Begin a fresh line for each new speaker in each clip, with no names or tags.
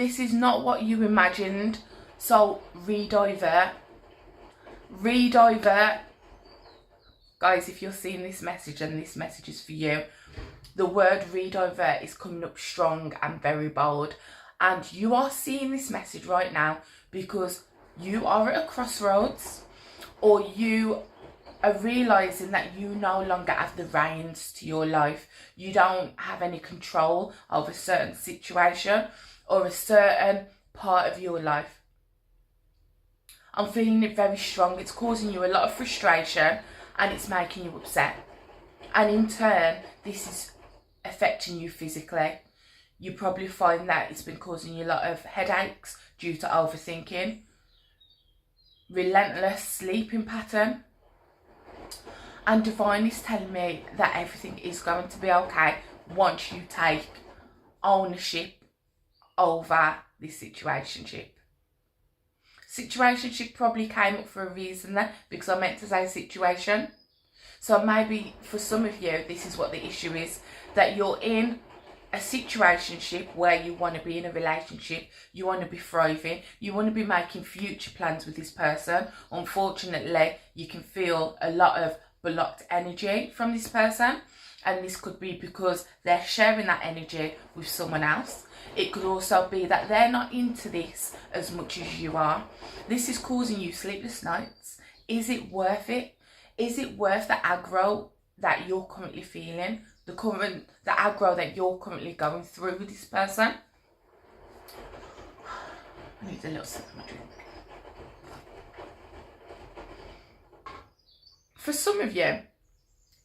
This is not what you imagined. So redivert. Redivert. Guys, if you're seeing this message and this message is for you, the word redivert is coming up strong and very bold. And you are seeing this message right now because you are at a crossroads, or you are realising that you no longer have the reins to your life. You don't have any control over a certain situation or a certain part of your life. I'm feeling it very strong. It's causing you a lot of frustration and it's making you upset. And in turn, this is affecting you physically. You probably find that it's been causing you a lot of headaches due to overthinking, relentless sleeping pattern. And Divine is telling me that everything is going to be okay once you take ownership over this situationship. Situationship probably came up for a reason then, because I meant to say situation. So maybe for some of you, this is what the issue is, that you're in a situationship where you want to be in a relationship, you want to be thriving, you want to be making future plans with this person. Unfortunately, you can feel a lot of blocked energy from this person, and this could be because they're sharing that energy with someone else. It could also be that they're not into this as much as you are. This is causing you sleepless nights. Is it worth it? Is it worth the aggro that you're currently feeling? The aggro that you're currently going through with this person? I need a little sip of my drink. For some of you,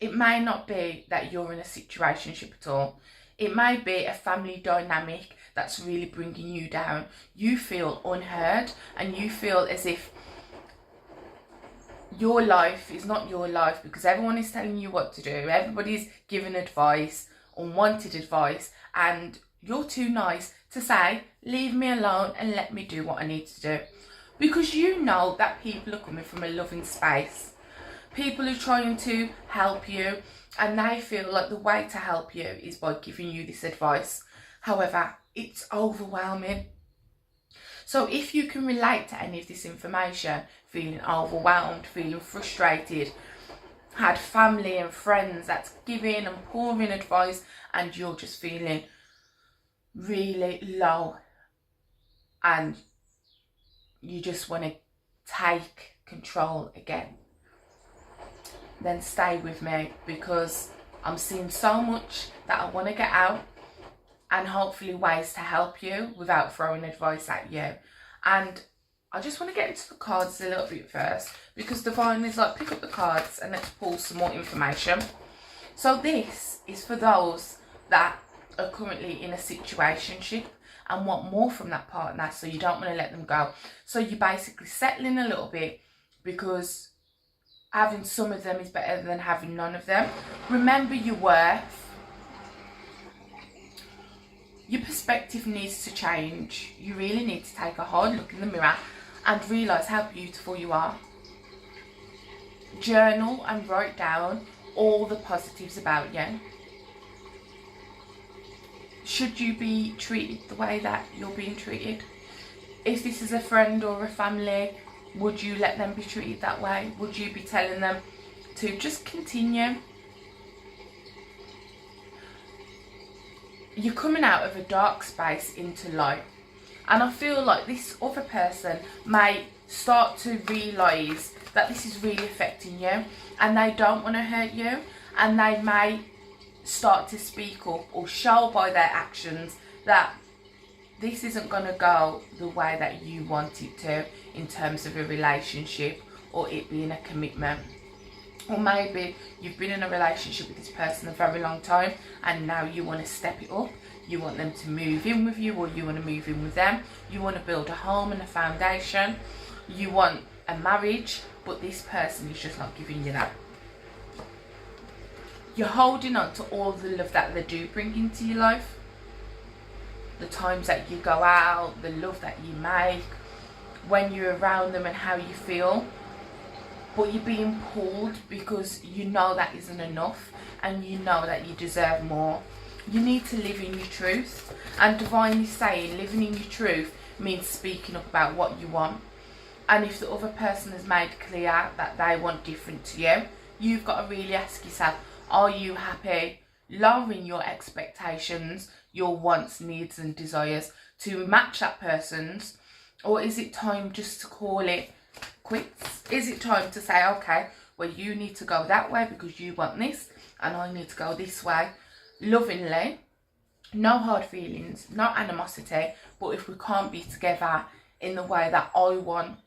it may not be that you're in a situationship at all. It may be a family dynamic that's really bringing you down. You feel unheard and you feel as if your life is not your life because everyone is telling you what to do. Everybody's giving advice, unwanted advice, and you're too nice to say, leave me alone and let me do what I need to do. Because you know that people are coming from a loving space. People are trying to help you and they feel like the way to help you is by giving you this advice. However, it's overwhelming. So if you can relate to any of this information, feeling overwhelmed, feeling frustrated, had family and friends that's giving and pouring advice and you're just feeling really low and you just want to take control again, then stay with me, because I'm seeing so much that I want to get out and hopefully ways to help you without throwing advice at you. And I just want to get into the cards a little bit first, because Divine is like, pick up the cards and let's pull some more information. So this is for those that are currently in a situationship and want more from that partner, so you don't want to let them go. So you're basically settling a little bit because having some of them is better than having none of them. Remember your worth. Your perspective needs to change. You really need to take a hard look in the mirror and realise how beautiful you are. Journal and write down all the positives about you. Should you be treated the way that you're being treated? If this is a friend or a family, would you let them be treated that way? Would you be telling them to just continue? You're coming out of a dark space into light. And I feel like this other person may start to realise that this is really affecting you and they don't want to hurt you, and they may start to speak up or show by their actions that this isn't going to go the way that you want it to in terms of a relationship or it being a commitment. Or maybe you've been in a relationship with this person a very long time and now you want to step it up. You want them to move in with you, or you want to move in with them. You want to build a home and a foundation. You want a marriage, but this person is just not giving you that. You're holding on to all the love that they do bring into your life. The times that you go out, the love that you make, when you're around them and how you feel. But you're being pulled because you know that isn't enough and you know that you deserve more. You need to live in your truth. And Divine is saying living in your truth means speaking up about what you want. And if the other person has made clear that they want different to you, you've got to really ask yourself, are you happy lowering your expectations, your wants, needs and desires to match that person's? Or is it time just to call it quits? Is it time to say, okay, well, you need to go that way because you want this, and I need to go this way, lovingly, no hard feelings, no animosity, but if we can't be together in the way that I want,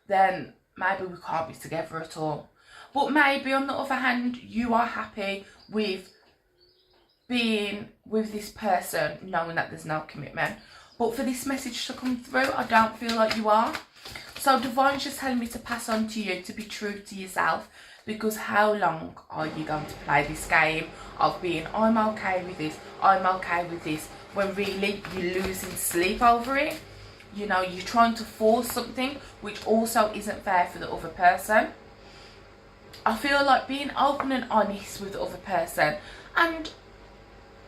then maybe we can't be together at all. But maybe on the other hand, you are happy with being with this person, knowing that there's no commitment. But for this message to come through, I don't feel like you are. So Divine's just telling me to pass on to you to be true to yourself, because how long are you going to play this game of being, I'm okay with this, I'm okay with this, when really you're losing sleep over it? You know, you're trying to force something which also isn't fair for the other person. I feel like being open and honest with the other person and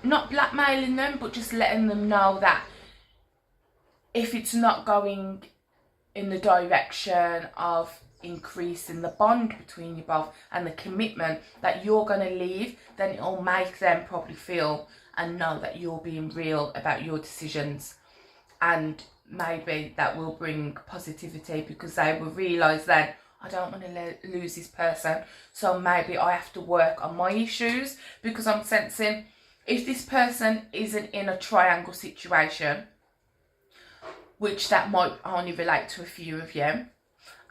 not blackmailing them, but just letting them know that if it's not going in the direction of increasing the bond between you both and the commitment that you're going to leave, then it'll make them probably feel and know that you're being real about your decisions. And maybe that will bring positivity, because they will realise then, I don't want to lose this person, so maybe I have to work on my issues, because I'm sensing if this person isn't in a triangle situation, which that might only relate to a few of you,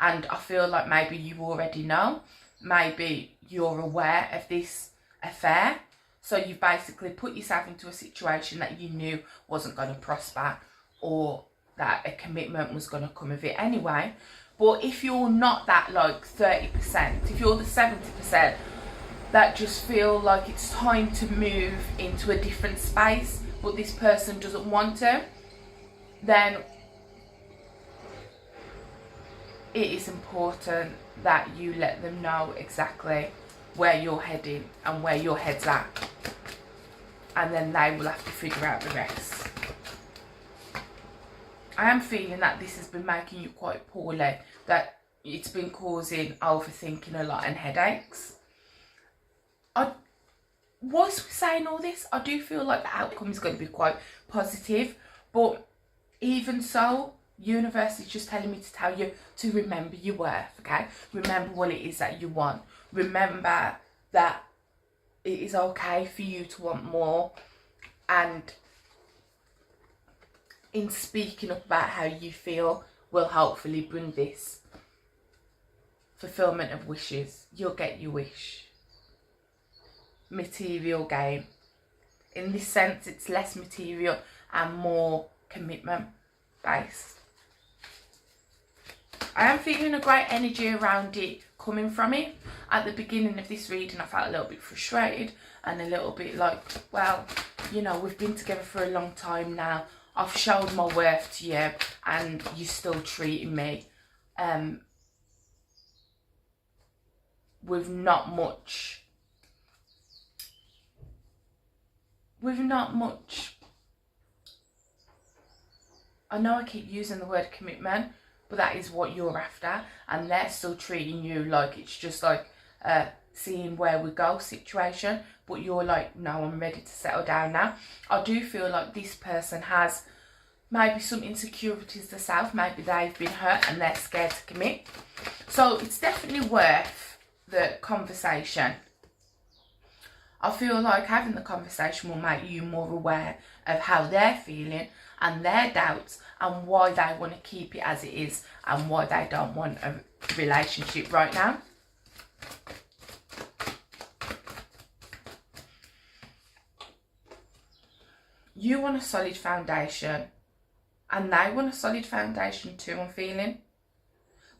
and I feel like maybe you already know, maybe you're aware of this affair, so you basically put yourself into a situation that you knew wasn't going to prosper, or that a commitment was going to come of it anyway. But if you're not that like 30%, if you're the 70% that just feel like it's time to move into a different space, but this person doesn't want to, then it is important that you let them know exactly where you're heading and where your head's at, and then they will have to figure out the rest. I am feeling that this has been making you quite poorly, that it's been causing overthinking a lot and headaches. Whilst we're saying all this, I do feel like the outcome is going to be quite positive, but even so, universe is just telling me to tell you to remember your worth, okay? Remember what it is that you want. Remember that it is okay for you to want more, and in speaking up about how you feel will hopefully bring this fulfillment of wishes. You'll get your wish. Material gain. In this sense, it's less material and more commitment based. I am feeling a great energy around it coming from it. At the beginning of this reading, I felt a little bit frustrated and a little bit like, well, you know, we've been together for a long time now. I've shown my worth to you and you're still treating me with not much, I know I keep using the word commitment, but that is what you're after, and they're still treating you like it's just like seeing where we go situation, but you're like, no, I'm ready to settle down now. I do feel like this person has maybe some insecurities themselves, maybe they've been hurt and they're scared to commit. So it's definitely worth the conversation. I feel like having the conversation will make you more aware of how they're feeling and their doubts and why they want to keep it as it is and why they don't want a relationship right now. You want a solid foundation and they want a solid foundation too, I'm feeling.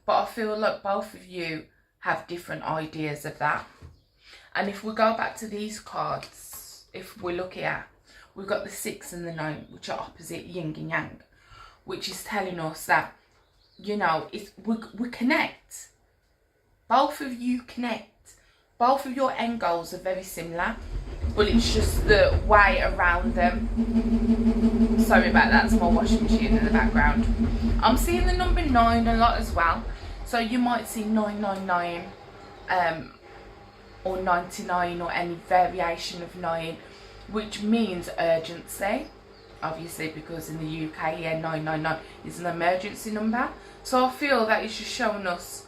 But I feel like both of you have different ideas of that. And if we go back to these cards, if we look at, we've got the 6 and the 9, which are opposite yin and yang, which is telling us that, you know, we connect. Both of you connect. Both of your end goals are very similar, but it's just the way around them. Sorry about that, it's my washing machine in the background. I'm seeing the number 9 a lot as well, so you might see 999 or 99 or any variation of 9, which means urgency, obviously, because in the UK, yeah, 999 is an emergency number. So I feel that it's just showing us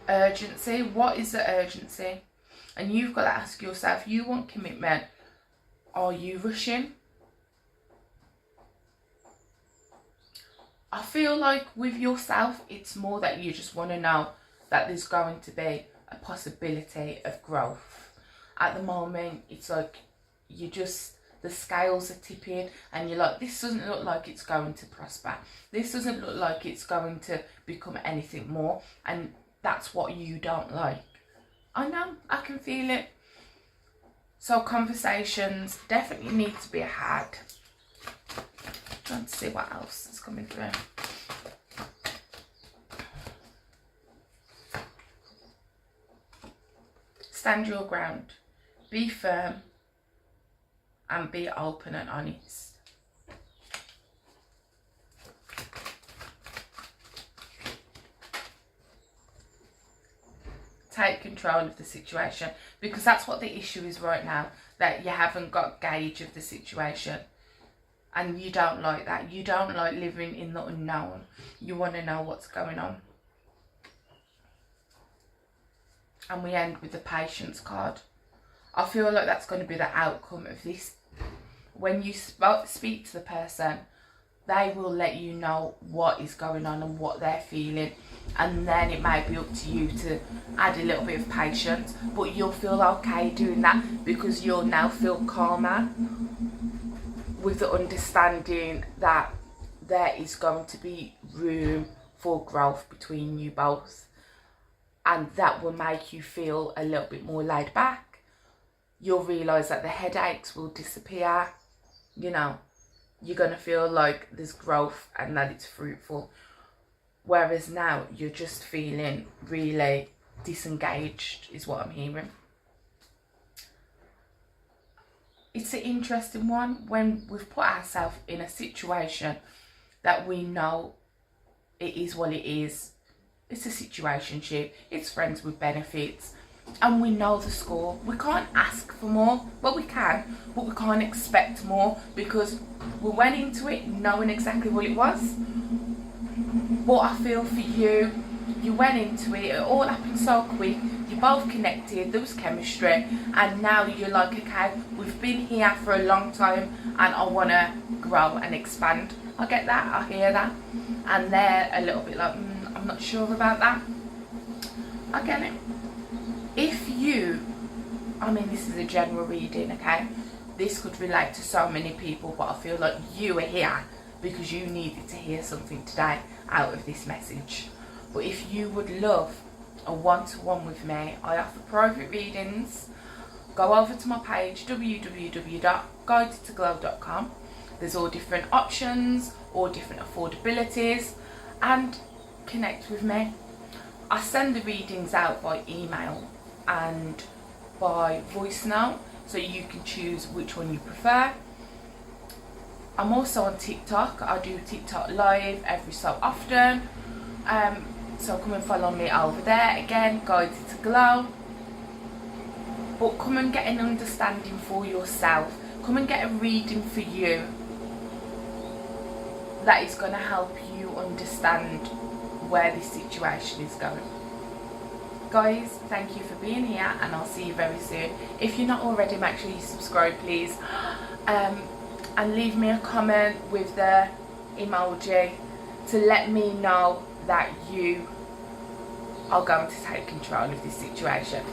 urgency. What is the urgency? And you've got to ask yourself, you want commitment, are you rushing? I feel like with yourself, it's more that you just want to know that there's going to be a possibility of growth. At the moment, it's like the scales are tipping and you're like, this doesn't look like it's going to prosper. This doesn't look like it's going to become anything more. And that's what you don't like. I know, I can feel it. So conversations definitely need to be had. Trying to see what else is coming through. Stand your ground. Be firm. And be open and honest. Take control of the situation, because that's what the issue is right now, that you haven't got gauge of the situation, and you don't like that. You don't like living in the unknown. You want to know what's going on. And we end with the patience card. I feel like that's going to be the outcome of this. When you speak to the person, they will let you know what is going on and what they're feeling, and then it may be up to you to add a little bit of patience, but you'll feel okay doing that because you'll now feel calmer with the understanding that there is going to be room for growth between you both, and that will make you feel a little bit more laid back. You'll realise that the headaches will disappear. You know, you're going to feel like there's growth and that it's fruitful. Whereas now you're just feeling really disengaged, is what I'm hearing. It's an interesting one when we've put ourselves in a situation that we know it is what it is. It's a situationship, it's friends with benefits, and we know the score. We can't ask for more. Well, we can, but we can't expect more because we went into it knowing exactly what it was. But I feel for you, you went into it, it all happened so quick, you both connected, there was chemistry, and now you're like, okay, we've been here for a long time and I want to grow and expand. I get that, I hear that, and they're a little bit like, I'm not sure about that. I get it. If you, I mean, this is a general reading, okay? This could relate to so many people, but I feel like you are here because you needed to hear something today out of this message. But if you would love a one-to-one with me, I offer private readings. Go over to my page, www.guidedtoglow.com. There's all different options, all different affordabilities, and connect with me. I send the readings out by email and by voice note, so you can choose which one you prefer. I'm also on TikTok. I do TikTok live every so often. So come and follow me over there. Again, Guided to Glow. But come and get an understanding for yourself. Come and get a reading for you that is going to help you understand where this situation is going. Guys, thank you for being here, and I'll see you very soon. If you're not already, make sure you subscribe, please. And leave me a comment with the emoji to let me know that you are going to take control of this situation.